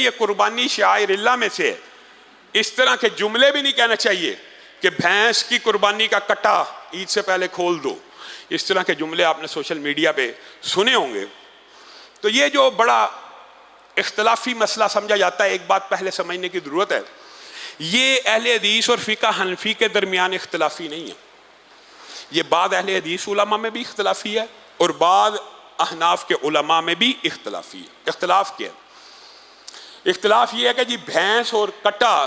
یہ قربانی شعائر اللہ میں سے ہے. اس طرح کے جملے بھی نہیں کہنا چاہیے کہ بھینس کی قربانی کا کٹا عید سے پہلے کھول دو. اس طرح کے جملے آپ نے سوشل میڈیا پہ سنے ہوں گے. تو یہ جو بڑا اختلافی مسئلہ سمجھا جاتا ہے، ایک بات پہلے سمجھنے کی ضرورت ہے، یہ اہل حدیث اور فقہ حنفی کے درمیان اختلافی نہیں ہے. یہ بعض اہل حدیث علماء میں بھی اختلافی ہے اور بعض احناف کے علماء میں بھی اختلافی ہے. اختلاف کیا ہے؟ اختلاف یہ ہے کہ جی بھینس اور کٹا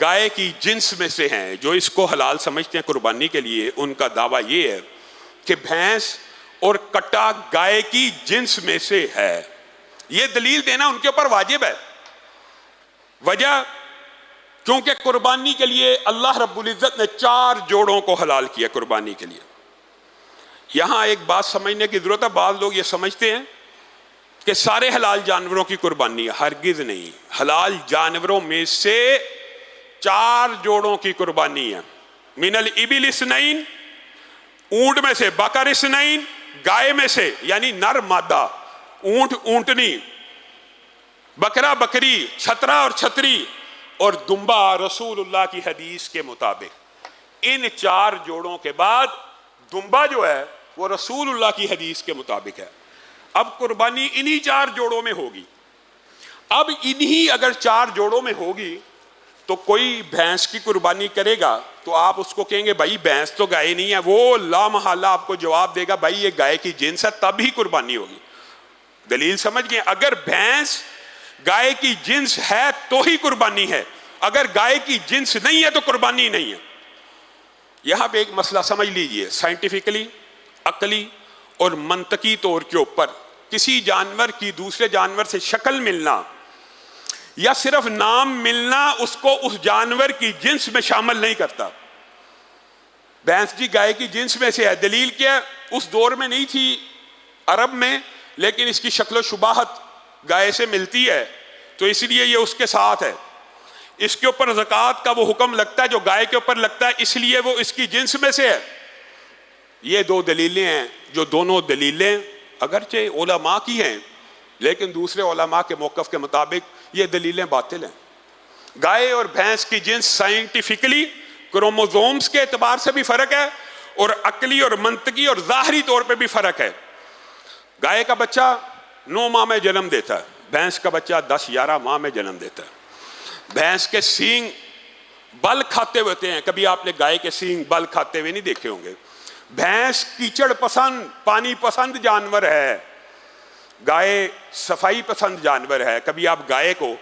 گائے کی جنس میں سے ہیں. جو اس کو حلال سمجھتے ہیں قربانی کے لیے، ان کا دعویٰ یہ ہے کہ بھینس اور کٹا گائے کی جنس میں سے ہے. یہ دلیل دینا ان کے اوپر واجب ہے. وجہ کیونکہ قربانی کے لیے اللہ رب العزت نے 4 جوڑوں کو حلال کیا قربانی کے لیے. یہاں ایک بات سمجھنے کی ضرورت ہے. بعض لوگ یہ سمجھتے ہیں کہ سارے حلال جانوروں کی قربانی ہے. ہرگز نہیں. حلال جانوروں میں سے 4 جوڑوں کی قربانی ہے. من الابل اثنین، اونٹ میں سے، بقر اثنین، گائے میں سے یعنی نر مادہ، اونٹ اونٹنی، بکرا بکری، چھترا اور چھتری، اور دمبا رسول اللہ کی حدیث کے مطابق. ان 4 جوڑوں کے بعد دمبا جو ہے وہ رسول اللہ کی حدیث کے مطابق ہے. اب قربانی انہی 4 جوڑوں میں ہوگی. اب انہی اگر 4 جوڑوں میں ہوگی تو کوئی بھینس کی قربانی کرے گا تو آپ اس کو کہیں گے بھائی بھینس تو گائے نہیں ہے. وہ لا محالہ آپ کو جواب دے گا بھائی یہ گائے کی جنس ہے، تب ہی قربانی ہوگی. دلیل سمجھ گئے؟ اگر بھینس گائے کی جنس ہے تو ہی قربانی ہے، اگر گائے کی جنس نہیں ہے تو قربانی نہیں ہے. یہاں پہ ایک مسئلہ سمجھ لیجئے. سائنٹیفکلی، عقلی اور منطقی طور کے اوپر کسی جانور کی دوسرے جانور سے شکل ملنا یا صرف نام ملنا اس کو اس جانور کی جنس میں شامل نہیں کرتا. بھینس جی گائے کی جنس میں سے ہے. دلیل کیا؟ اس دور میں نہیں تھی عرب میں، لیکن اس کی شکل و شباہت گائے سے ملتی ہے تو اس لیے یہ اس کے ساتھ ہے. اس کے اوپر زکوٰۃ کا وہ حکم لگتا ہے جو گائے کے اوپر لگتا ہے، اس لیے وہ اس کی جنس میں سے ہے. یہ 2 دلیلیں ہیں جو دونوں دلیلیں اگرچہ علماء کی ہیں لیکن دوسرے علماء کے موقف کے مطابق یہ دلیلیں باطل ہیں. گائے اور بھینس کی جنس سائنٹیفکلی کروموزومز کے اعتبار سے بھی فرق ہے اور عقلی اور منطقی اور ظاہری طور پہ بھی فرق ہے. گائے کا بچہ 9 ماہ میں جنم دیتا ہے، بھینس کا بچہ 10-11 ماہ میں جنم دیتا ہے. بھینس کے سینگ بل کھاتے ہوتے ہیں. کبھی آپ نے گائے کے سینگ بل کھاتے ہوئے نہیں دیکھے ہوں گے. بھینس کیچڑ پسند، پانی پسند جانور ہے، گائے صفائی پسند جانور ہے. کبھی آپ گائے کو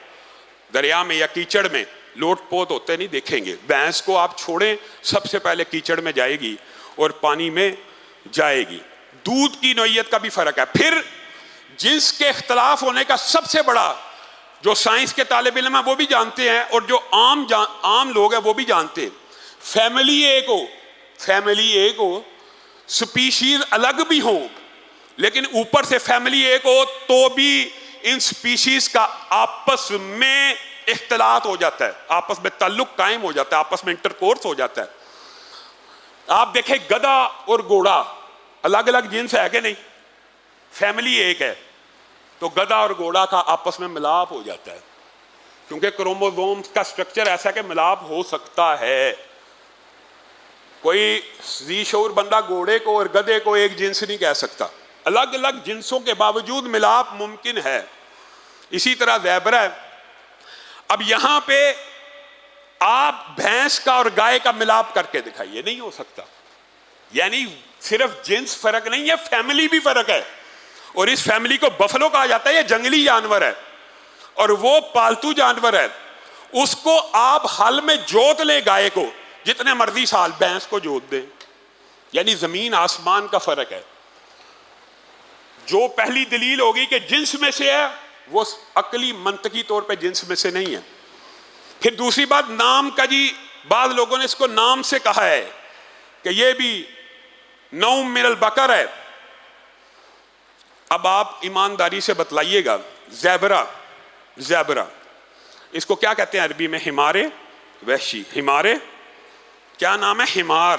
دریا میں یا کیچڑ میں لوٹ پوت ہوتے نہیں دیکھیں گے. بھینس کو آپ چھوڑیں سب سے پہلے کیچڑ میں جائے گی اور پانی میں جائے گی. دودھ کی نوعیت کا بھی فرق ہے. پھر جنس کے اختلاف ہونے کا سب سے بڑا جو سائنس کے طالب علم ہیں وہ بھی جانتے ہیں اور جو عام لوگ ہیں وہ بھی جانتے ہیں، فیملی ایک ہو، سپیشیز الگ بھی ہوں لیکن اوپر سے فیملی ایک ہو تو بھی ان سپیشیز کا آپس میں اختلاط ہو جاتا ہے، آپس میں تعلق قائم ہو جاتا ہے، آپس میں انٹرکورس ہو جاتا ہے. آپ دیکھیں گدھا اور گھوڑا الگ الگ جنس ہے کہ نہیں؟ فیملی ایک ہے تو گدھا اور گھوڑا کا آپس میں ملاپ ہو جاتا ہے کیونکہ کروموزوم کا سٹرکچر ایسا کہ ملاپ ہو سکتا ہے. کوئی ذی شعور بندہ گھوڑے کو اور گدھے کو ایک جنس نہیں کہہ سکتا. الگ الگ جنسوں کے باوجود ملاپ ممکن ہے. اسی طرح زیبر ہے. اب یہاں پہ آپ بھینس کا اور گائے کا ملاپ کر کے دکھائیے، نہیں ہو سکتا. یعنی صرف جنس فرق نہیں ہے، فیملی بھی فرق ہے. اور اس فیملی کو بفلو کہا جاتا ہے. یہ جنگلی جانور ہے اور وہ پالتو جانور ہے. اس کو آپ حل میں جوت لیں گائے کو جتنے مرضی سال، بھینس کو جوت دیں. یعنی زمین آسمان کا فرق ہے. جو پہلی دلیل ہوگی کہ جنس میں سے ہے وہ عقلی منطقی طور پہ جنس میں سے نہیں ہے. پھر دوسری بات نام کا. جی بعض لوگوں نے اس کو نام سے کہا ہے کہ یہ بھی نوم من البقر ہے. اب آپ ایمانداری سے بتلائیے گا، زیبرا اس کو کیا کہتے ہیں عربی میں؟ حمار وحشی. حمار کیا نام ہے؟ حمار.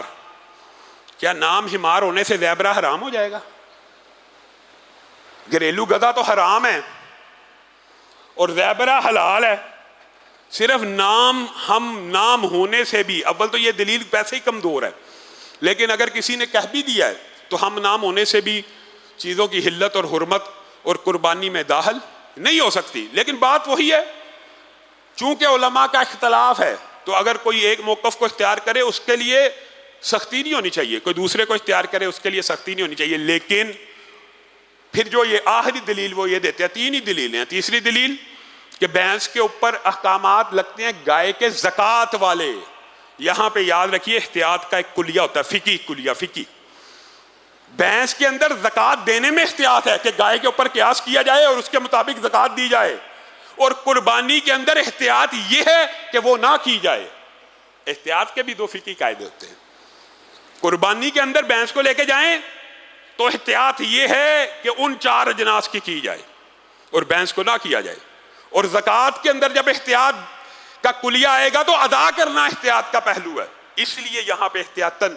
کیا نام حمار ہونے سے زیبرا حرام ہو جائے گا؟ گھریلو گدھا تو حرام ہے اور زیبرہ حلال ہے، صرف نام ہونے سے بھی، اول تو یہ دلیل پیسے ہی کمزور ہے، لیکن اگر کسی نے کہہ بھی دیا ہے تو ہم نام ہونے سے بھی چیزوں کی حلت اور حرمت اور قربانی میں داخل نہیں ہو سکتی۔ لیکن بات وہی ہے، چونکہ علماء کا اختلاف ہے تو اگر کوئی ایک موقف کو اختیار کرے اس کے لیے سختی نہیں ہونی چاہیے، کوئی دوسرے کو اختیار کرے اس کے لیے سختی نہیں ہونی چاہیے۔ لیکن پھر جو یہ آخری دلیل وہ یہ دیتے ہیں، تین ہی دلیلیں ہیں۔ تیسری دلیل کہ بھینس کے اوپر احکامات لگتے ہیں گائے کے زکوٰۃ والے۔ یہاں پہ یاد رکھیے احتیاط کا ایک کلیہ ہوتا ہے، فقہی کلیہ، فقہی۔ بھینس کے اندر زکوٰۃ دینے میں احتیاط ہے کہ گائے کے اوپر قیاس کیا جائے اور اس کے مطابق زکوٰۃ دی جائے، اور قربانی کے اندر احتیاط یہ ہے کہ وہ نہ کی جائے۔ احتیاط کے بھی دو فقہی قاعدے ہوتے ہیں۔ قربانی کے اندر بھینس کو لے کے جائیں تو احتیاط یہ ہے کہ ان 4 اجناس کی جائے اور بھینس کو نہ کیا جائے، اور زکوٰۃ کے اندر جب احتیاط کا کلیہ آئے گا تو ادا کرنا احتیاط کا پہلو ہے، اس لیے یہاں پہ احتیاطاً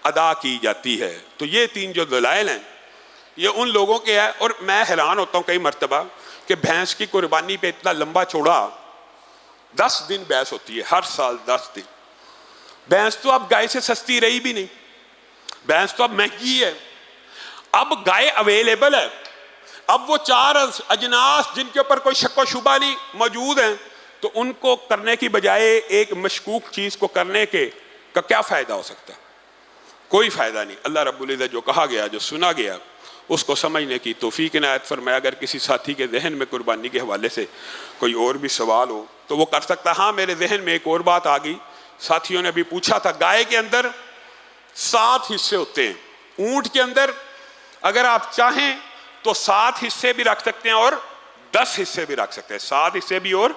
ادا کی جاتی ہے۔ تو یہ 3 جو دلائل ہیں یہ ان لوگوں کے ہیں، اور میں حیران ہوتا ہوں کئی مرتبہ کہ بھینس کی قربانی پہ اتنا لمبا چوڑا 10 دن بحث ہوتی ہے، ہر سال 10 دن۔ بھینس تو اب گائے سے سستی رہی بھی نہیں، بھینس تو اب مہنگی ہے، اب گائے اویلیبل ہے، اب وہ 4 اجناس جن کے اوپر کوئی شک و شبہ نہیں موجود ہیں، تو ان کو کرنے کی بجائے ایک مشکوک چیز کو کرنے کا کیا فائدہ ہو سکتا ہے؟ کوئی فائدہ نہیں۔ اللہ رب العزت جو کہا گیا، جو سنا گیا، اس کو سمجھنے کی توفیق عنایت فرمائے۔ اگر کسی ساتھی کے ذہن میں قربانی کے حوالے سے کوئی اور بھی سوال ہو تو وہ کر سکتا ہے۔ ہاں، میرے ذہن میں ایک اور بات آ گئی، ساتھیوں نے بھی پوچھا تھا، گائے کے اندر 7 حصے ہوتے ہیں، اونٹ کے اندر اگر آپ چاہیں تو 7 حصے بھی رکھ سکتے ہیں اور 10 حصے بھی رکھ سکتے ہیں، 7 حصے بھی اور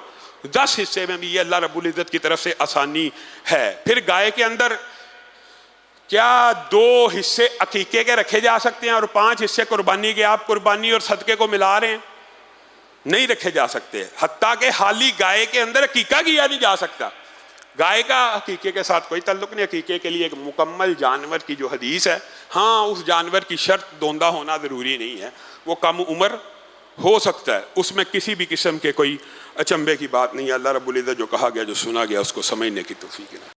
10 حصے میں بھی، یہ اللہ رب العزت کی طرف سے آسانی ہے۔ پھر گائے کے اندر کیا 2 حصے عقیقے کے رکھے جا سکتے ہیں اور 5 حصے قربانی کے؟ آپ قربانی اور صدقے کو ملا رہے ہیں، نہیں رکھے جا سکتے، حتیٰ کہ حالی گائے کے اندر عقیقہ کیا نہیں جا سکتا۔ گائے کا عقیقے کے ساتھ کوئی تعلق نہیں، عقیقے کے لیے ایک مکمل جانور کی جو حدیث ہے، ہاں اس جانور کی شرط دوندہ ہونا ضروری نہیں ہے، وہ کم عمر ہو سکتا ہے، اس میں کسی بھی قسم کے کوئی اچنبے کی بات نہیں ہے۔ اللہ رب العزت جو کہا گیا، جو سنا گیا، اس کو سمجھنے کی توفیق ہے۔